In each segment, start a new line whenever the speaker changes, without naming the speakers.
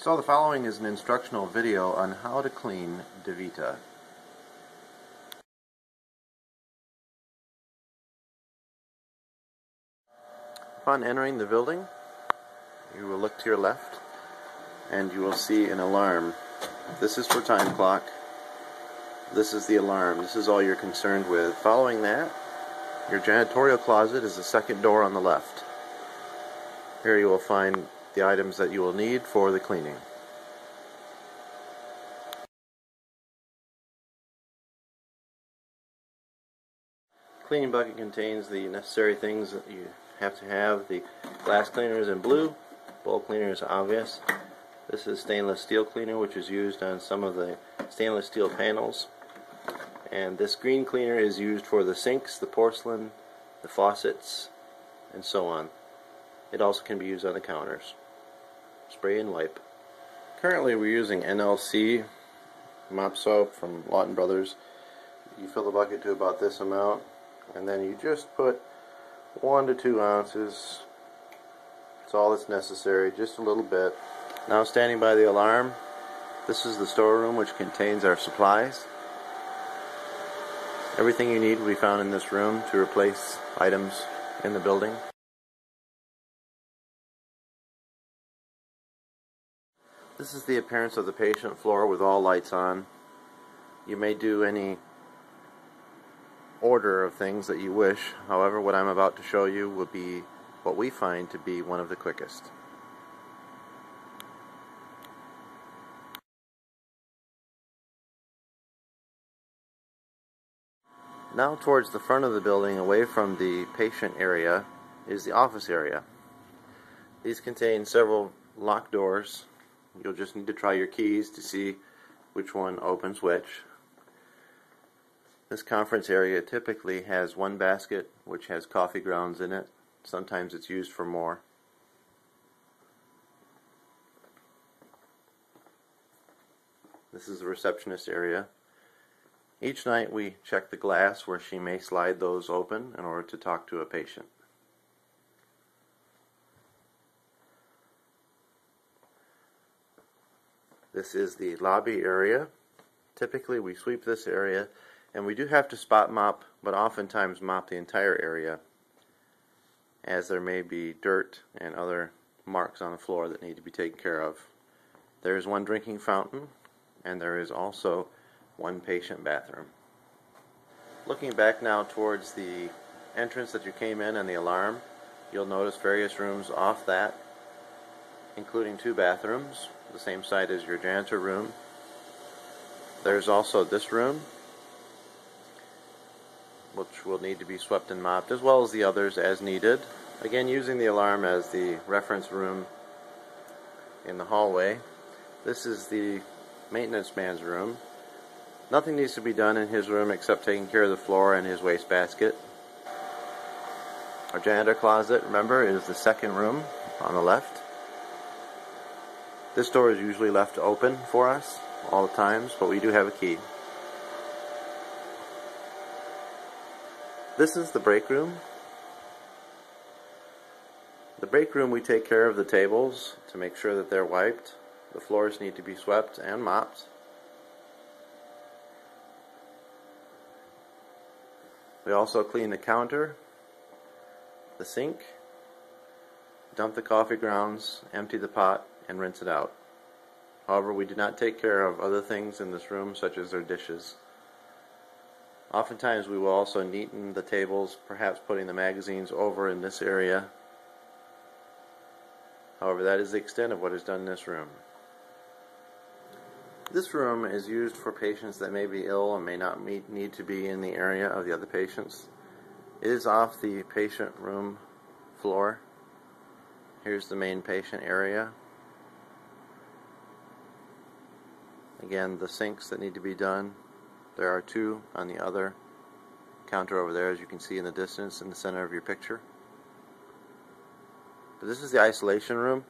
So the following is an instructional video on how to clean DaVita. Upon entering the building, you will look to your left and you will see an alarm. This is for time clock. This is the alarm. This is all you're concerned with. Following that, your janitorial closet is the second door on the left. Here you will find the items that you will need for the cleaning. Cleaning bucket contains the necessary things that you have to have. The glass cleaner is in blue, bowl cleaner is obvious. This is stainless steel cleaner, which is used on some of the stainless steel panels. And this green cleaner is used for the sinks, the porcelain, the faucets, and so on. It also can be used on the counters. Spray and wipe. Currently we're using NLC mop soap from Lawton Brothers. You fill the bucket to about this amount, and then you just put 1 to 2 ounces. That's all that's necessary, just a little bit. Now standing by the alarm, this is the storeroom, which contains our supplies. Everything you need will be found in this room to replace items in the building. This is the appearance of the patient floor with all lights on. You may do any order of things that you wish. However, what I'm about to show you will be what we find to be one of the quickest. Now towards the front of the building, away from the patient area, is the office area. These contain several locked doors. You'll just need to try your keys to see which one opens which. This conference area typically has one basket which has coffee grounds in it. Sometimes it's used for more. This is the receptionist area. Each night we check the glass where she may slide those open in order to talk to a patient. This is the lobby area. Typically we sweep this area, and we do have to spot mop, but oftentimes mop the entire area, as there may be dirt and other marks on the floor that need to be taken care of. There is one drinking fountain, and there is also one patient bathroom. Looking back now towards the entrance that you came in and the alarm, you'll notice various rooms off that, including 2 bathrooms, the same side as your janitor room. There's also this room, which will need to be swept and mopped, as well as the others as needed. Again, using the alarm as the reference room in the hallway. This is the maintenance man's room. Nothing needs to be done in his room except taking care of the floor and his wastebasket. Our janitor closet, remember, is the second room on the left. This door is usually left open for us all the times, but we do have a key. This is the break room. The break room, we take care of the tables to make sure that they're wiped. The floors need to be swept and mopped. We also clean the counter, the sink, dump the coffee grounds, empty the pot, and rinse it out. However, we do not take care of other things in this room, such as their dishes. Oftentimes we will also neaten the tables, perhaps putting the magazines over in this area. However, that is the extent of what is done in this room. This room is used for patients that may be ill and may not need to be in the area of the other patients. It is off the patient room floor. Here's the main patient area. Again, the sinks that need to be done. There are 2 on the other counter over there, as you can see in the distance in the center of your picture. But this is the isolation room.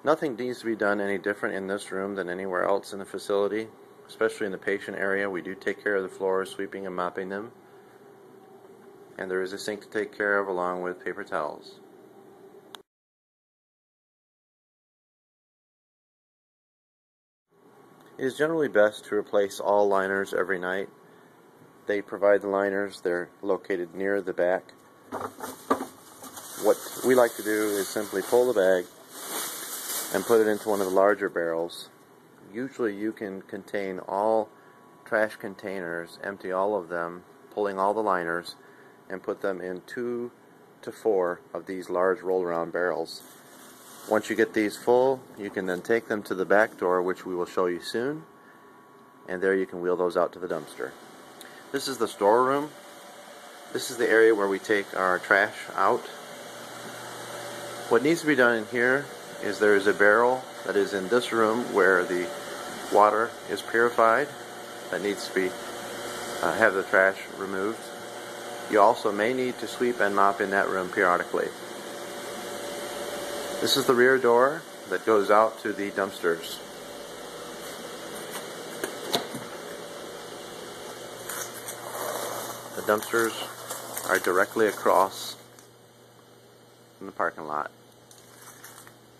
Nothing needs to be done any different in this room than anywhere else in the facility, especially in the patient area. We do take care of the floors, sweeping and mopping them. And there is a sink to take care of along with paper towels. It is generally best to replace all liners every night. They provide the liners, they're located near the back. What we like to do is simply pull the bag and put it into one of the larger barrels. Usually you can contain all trash containers, empty all of them, pulling all the liners, and put them in 2 to 4 of these large roll-around barrels. Once you get these full, you can then take them to the back door, which we will show you soon, and there you can wheel those out to the dumpster. This is the storeroom. This is the area where we take our trash out. What needs to be done in here is there is a barrel that is in this room where the water is purified that needs to be have the trash removed. You also may need to sweep and mop in that room periodically. This is the rear door that goes out to the dumpsters. The dumpsters are directly across in the parking lot.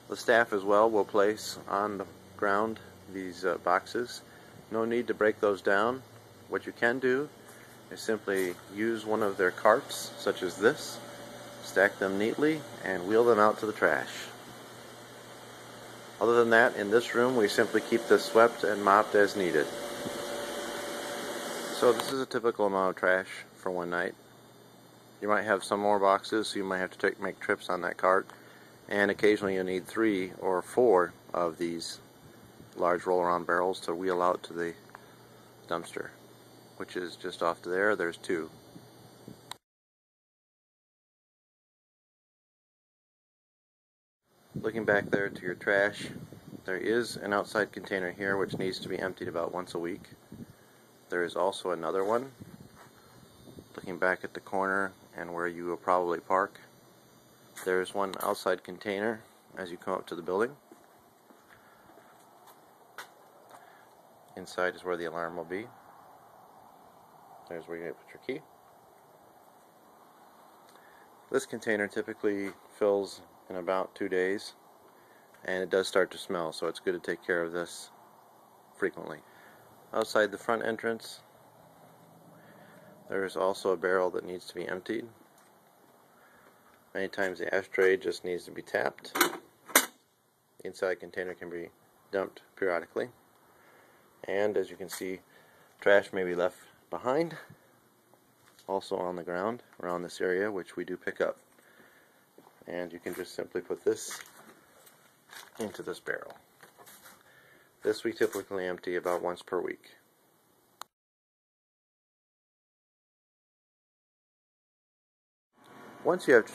The staff as well will place on the ground these boxes. No need to break those down. What you can do is simply use one of their carts, such as this, stack them neatly, and wheel them out to the trash. Other than that, in this room we simply keep this swept and mopped as needed. So this is a typical amount of trash for one night. You might have some more boxes, so you might have to make trips on that cart, and occasionally you'll need 3 or 4 of these large roll-around barrels to wheel out to the dumpster, which is just off to there. There's 2. Looking back there to your trash, there is an outside container here which needs to be emptied about once a week. There is also another one looking back at the corner and where you will probably park. There's one outside container as you come up to the building. Inside is where the alarm will be. There's where you're going to put your key. This container typically fills in about 2 days, and it does start to smell, so it's good to take care of this frequently. Outside the front entrance, there is also a barrel that needs to be emptied. Many times the ashtray just needs to be tapped. The inside container can be dumped periodically. And as you can see, trash may be left behind, also on the ground around this area, which we do pick up. And you can just simply put this into this barrel. This we typically empty about once per week. Once you have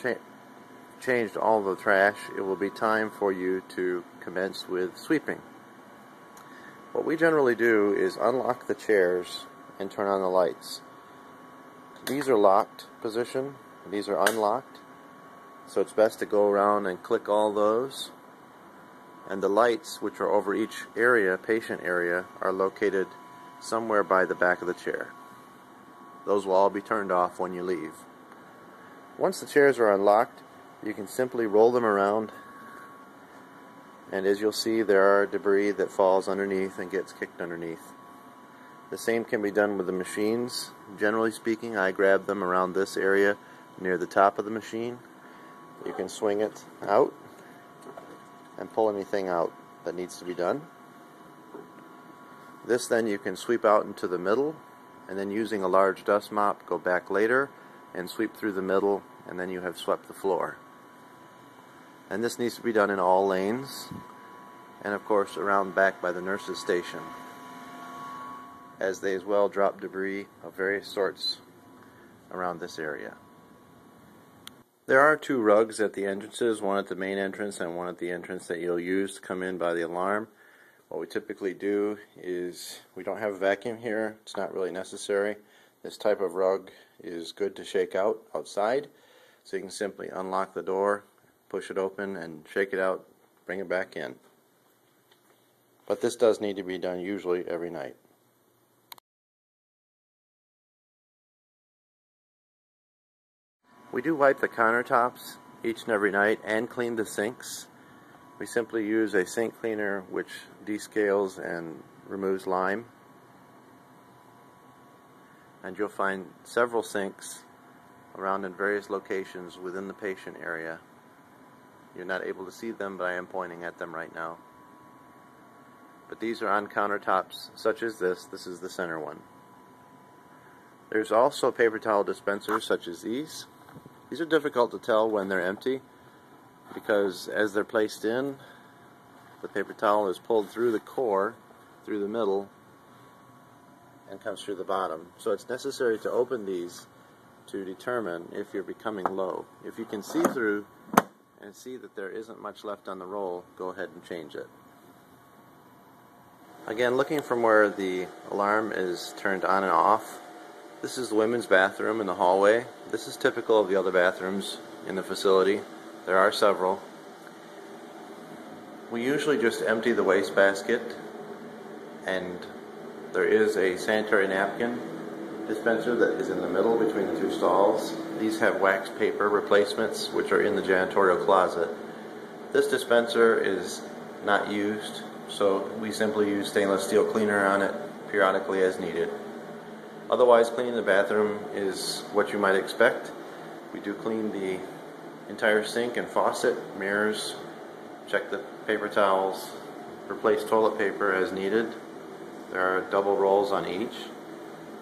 changed all the trash, it will be time for you to commence with sweeping. What we generally do is unlock the chairs and turn on the lights. These are locked position, these are unlocked, so it's best to go around and click all those. And the lights, which are over each area, patient area, are located somewhere by the back of the chair. Those will all be turned off when you leave. Once the chairs are unlocked, you can simply roll them around, and as you'll see, there are debris that falls underneath and gets kicked underneath. The same can be done with the machines. Generally speaking, I grab them around this area near the top of the machine. You can swing it out and pull anything out that needs to be done. This then you can sweep out into the middle, and then using a large dust mop, go back later and sweep through the middle, and then you have swept the floor. And this needs to be done in all lanes, and of course around back by the nurse's station, as they as well drop debris of various sorts around this area. There are 2 rugs at the entrances, one at the main entrance and one at the entrance that you'll use to come in by the alarm. What we typically do is, we don't have a vacuum here, it's not really necessary. This type of rug is good to shake out outside, so you can simply unlock the door, push it open and shake it out, bring it back in. But this does need to be done usually every night. We do wipe the countertops each and every night and clean the sinks. We simply use a sink cleaner which descales and removes lime, and you'll find several sinks around in various locations within the patient area. You're not able to see them, but I am pointing at them right now. But these are on countertops such as this. This is the center one. There's also paper towel dispensers such as these. These are difficult to tell when they're empty because as they're placed in, the paper towel is pulled through the core, through the middle, and comes through the bottom. So it's necessary to open these to determine if you're becoming low. If you can see through and see that there isn't much left on the roll, go ahead and change it. Again, looking from where the alarm is turned on and off, this is the women's bathroom in the hallway. This is typical of the other bathrooms in the facility. There are several. We usually just empty the wastebasket, and there is a sanitary napkin dispenser that is in the middle between the two stalls. These have wax paper replacements which are in the janitorial closet. This dispenser is not used, so we simply use stainless steel cleaner on it periodically as needed. Otherwise, cleaning the bathroom is what you might expect. We do clean the entire sink and faucet, mirrors, check the paper towels, replace toilet paper as needed. There are double rolls on each,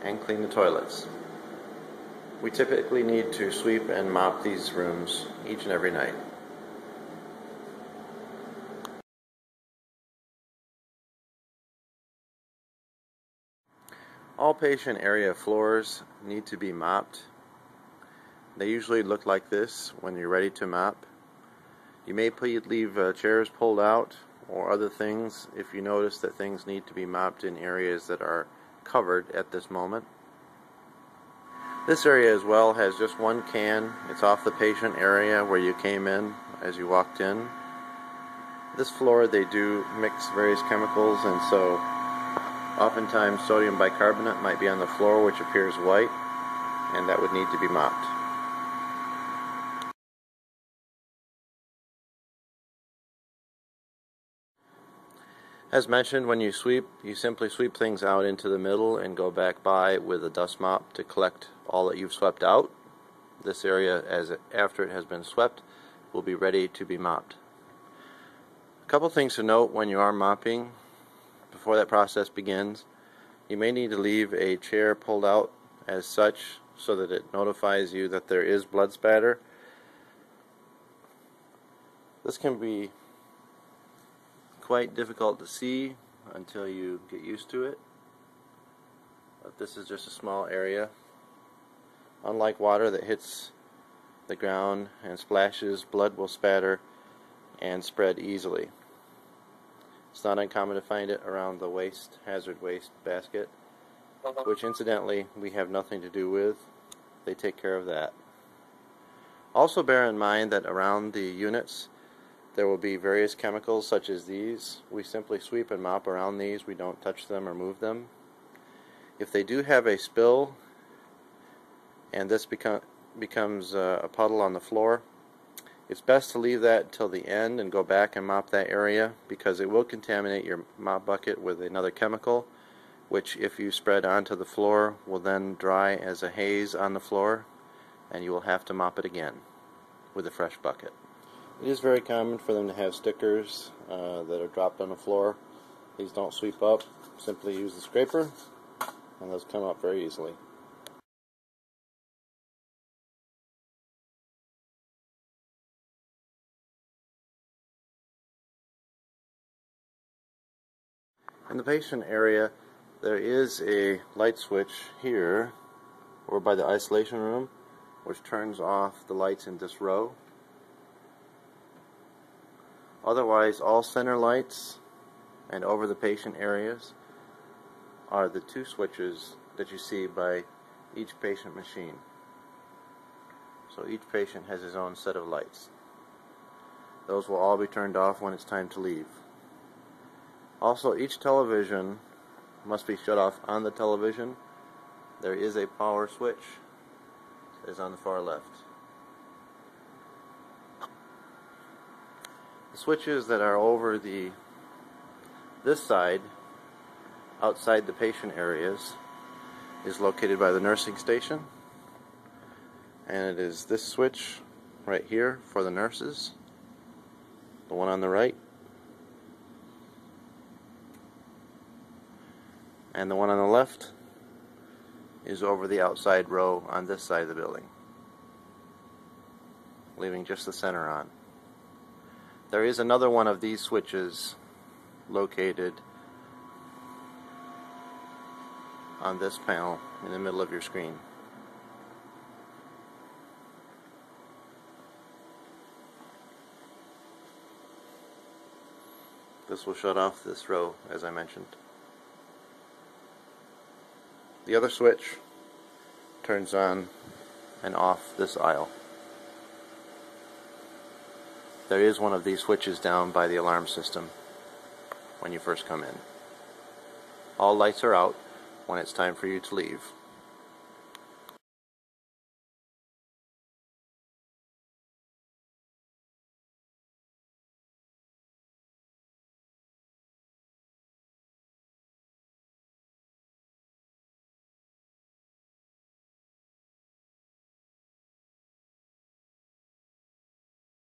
and clean the toilets. We typically need to sweep and mop these rooms each and every night. All patient area floors need to be mopped. They usually look like this when you're ready to mop. You may leave chairs pulled out or other things if you notice that things need to be mopped in areas that are covered at this moment. This area as well has just one can. It's off the patient area where you came in as you walked in. This floor they do mix various chemicals, and so oftentimes sodium bicarbonate might be on the floor, which appears white, and that would need to be mopped. As mentioned, when you sweep, you simply sweep things out into the middle and go back by with a dust mop to collect all that you've swept out. This area, after it has been swept, will be ready to be mopped. A couple things to note when you are mopping before that process begins. You may need to leave a chair pulled out as such so that it notifies you that there is blood spatter. This can be quite difficult to see until you get used to it, but this is just a small area. Unlike water that hits the ground and splashes, blood will spatter and spread easily. It's not uncommon to find it around the hazard waste basket, which incidentally we have nothing to do with. They take care of that. Also bear in mind that around the units there will be various chemicals such as these. We simply sweep and mop around these. We don't touch them or move them. If they do have a spill and this becomes a puddle on the floor, it's best to leave that till the end and go back and mop that area, because it will contaminate your mop bucket with another chemical, which if you spread onto the floor will then dry as a haze on the floor, and you will have to mop it again with a fresh bucket. It is very common for them to have stickers that are dropped on the floor. These don't sweep up. Simply use the scraper and those come up very easily. In the patient area, there is a light switch here over by the isolation room, which turns off the lights in this row. Otherwise, all center lights and over the patient areas are the two switches that you see by each patient machine. So each patient has his own set of lights. Those will all be turned off when it's time to leave. Also, each television must be shut off on the television. There is a power switch that is on the far left. The switches that are over this side outside the patient areas is located by the nursing station, and it is this switch right here for the nurses, the one on the right, and the one on the left is over the outside row on this side of the building, leaving just the center on. There is another one of these switches located on this panel in the middle of your screen. This will shut off this row, as I mentioned. The other switch turns on and off this aisle. There is one of these switches down by the alarm system when you first come in. All lights are out when it's time for you to leave.